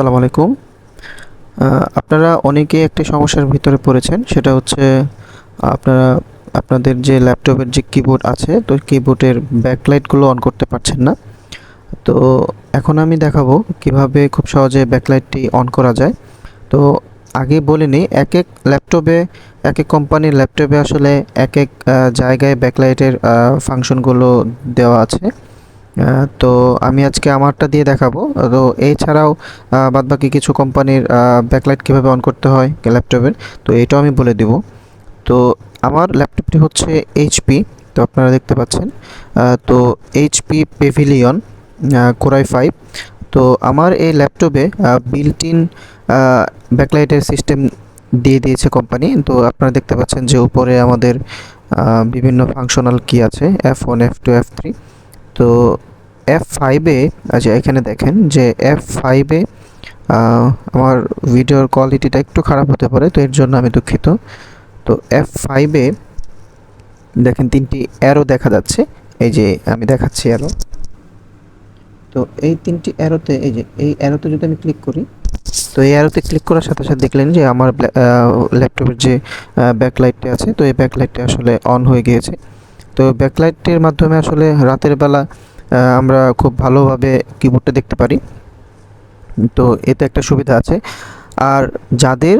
আসসালামু আলাইকুম। আপনারা অনেকে একটি সমস্যার ভিতরে পড়েছেন, সেটা হচ্ছে আপনারা আপনাদের যে ল্যাপটপের যে কিবোর্ড আছে, তো কিবোর্ডের ব্যাকলাইটগুলো অন করতে পারছেন না। তো এখন আমি দেখাবো কিভাবে খুব সহজে ব্যাকলাইটটি অন করা যায়। তো আগে বলে নিই, এক ল্যাপটপে এক কোম্পানির ল্যাপটপে আসলে এক জায়গায় ব্যাকলাইটের ফাংশনগুলো দেওয়া আছে। তো আমি আজকে আমারটা দিয়ে দেখাবো। তো এছাড়াও বাদবাকি কিছু কোম্পানির ব্যাকলাইট কীভাবে অন করতে হয় ল্যাপটপের, তো এটাও আমি বলে দেব। তো আমার ল্যাপটপটি হচ্ছে এইচপি, তো আপনারা দেখতে পাচ্ছেন। তো এইচপি পেভিলিয়ন কোরাই 5। তো আমার এই ল্যাপটপে বিল্ট ইন ব্যাকলাইটের সিস্টেম দিয়ে দিয়েছে কোম্পানি। তো আপনারা দেখতে পাচ্ছেন যে উপরে আমাদের বিভিন্ন ফাংশনাল কি আছে, F1 F2 F3। তো F5-এ আচ্ছা এখানে দেখেন যে F5-এ আমার ভিডিওর কোয়ালিটিটা একটু খারাপ হতে পারে, তো এর জন্য আমি দুঃখিত। তো F5-এ দেখেন 3টি অ্যারো দেখা যাচ্ছে, এই যে আমি দেখাচ্ছি অ্যারো। তো এই 3টি অ্যারোতে, এই যে এই অ্যারোতে যদি আমি ক্লিক করি, তো এই অ্যারোতে ক্লিক করার সাথে সাথে দেখলেন যে আমার ল্যাপটপের যে ব্যাকলাইটটি আছে, তো এই ব্যাকলাইটটি আসলে অন হয়ে গিয়েছে। তো ব্যাকলাইটের মাধ্যমে আসলে রাতের বেলা আমরা খুব ভালোভাবে কিবোর্ডটা দেখতে পারি। তো এতে একটা সুবিধা আছে। আর যাদের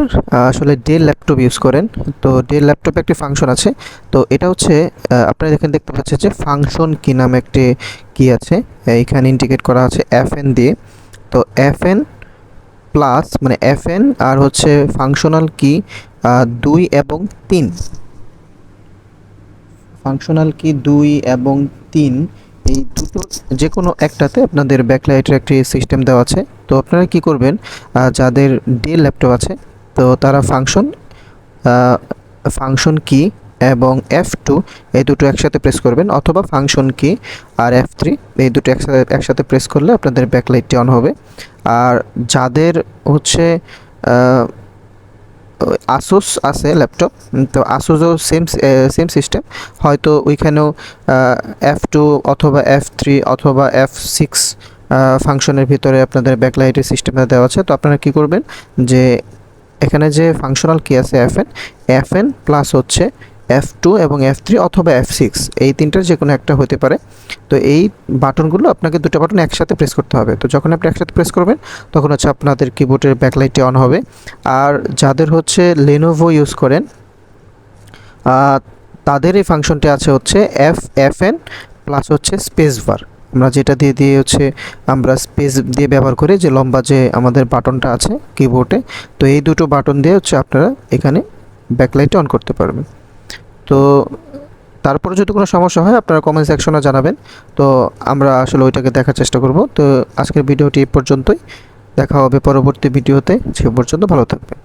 আসলে ডেল ল্যাপটপ ইউজ করেন, তো ডেল ল্যাপটপে একটি ফাংশন আছে। তো এটা হচ্ছে আপনারা দেখতে পাচ্ছেন যে ফাংশন কি নামে একটি কি আছে, এখানে ইন্ডিকেট করা আছে FN দিয়ে। তো FN প্লাস মানে FN আর হচ্ছে ফাংশনাল কি 2 এবং 3, ফাংশনাল কি 2 এবং 3, এই দুটো যে কোনো একটাতে আপনাদের ব্যাকলাইটের একটি সিস্টেম দেওয়া আছে। তো আপনারা কি করবেন, যাদের ডেল ল্যাপটপ আছে, তো তারা ফাংশন কি এবং F2 এই দুটো একসাথে প্রেস করবেন, অথবা ফাংশন কি আর F3 এই দুটো একসাথে প্রেস করলে আপনাদের ব্যাকলাইটটি অন হবে। আর যাদের হচ্ছে আসুস আছে ল্যাপটপ, তো আসুসও সেম সিস্টেম, হয়তো ওইখানেও F2 অথবা F3 অথবা F6 ফাংশনের ভিতরে আপনাদের ব্যাকলাইটের সিস্টেমটা দেওয়া আছে। তো আপনারা কি করবেন যে এখানে যে ফাংশনাল কি আছে FN প্লাস হচ্ছে F2 এবং F3 অথবা F6, এই তিনটার যে কোনো একটা হতে পারে। তো এই বাটনগুলো আপনাকে দুটো বাটন একসাথে প্রেস করতে হবে। তো যখন আপনি একসাথে প্রেস করবেন, তখন হচ্ছে আপনাদের কিবোর্ডের ব্যাকলাইটটি অন হবে। আর যাদের হচ্ছে লেনোভো ইউজ করেন, তাদের এই ফাংশনটি আছে হচ্ছে FN প্লাস হচ্ছে স্পেস বার। আমরা যেটা দিয়ে হচ্ছে আমরা স্পেস দিয়ে ব্যবহার করি, যে লম্বা যে আমাদের বাটনটা আছে কিবোর্ডে, তো এই দুটো বাটন দিয়ে হচ্ছে আপনারা এখানে ব্যাকলাইটটা অন করতে পারবেন। তো তারপরে যদি কোনো সমস্যা হয় আপনারা কমেন্ট সেকশনে জানাবেন, তো আমরা আসলে ওইটাকে দেখার চেষ্টা করব। তো আজকের ভিডিওটি এই পর্যন্তই, দেখা হবে পরবর্তী ভিডিওতে। সে পর্যন্ত ভালো থাকবেন।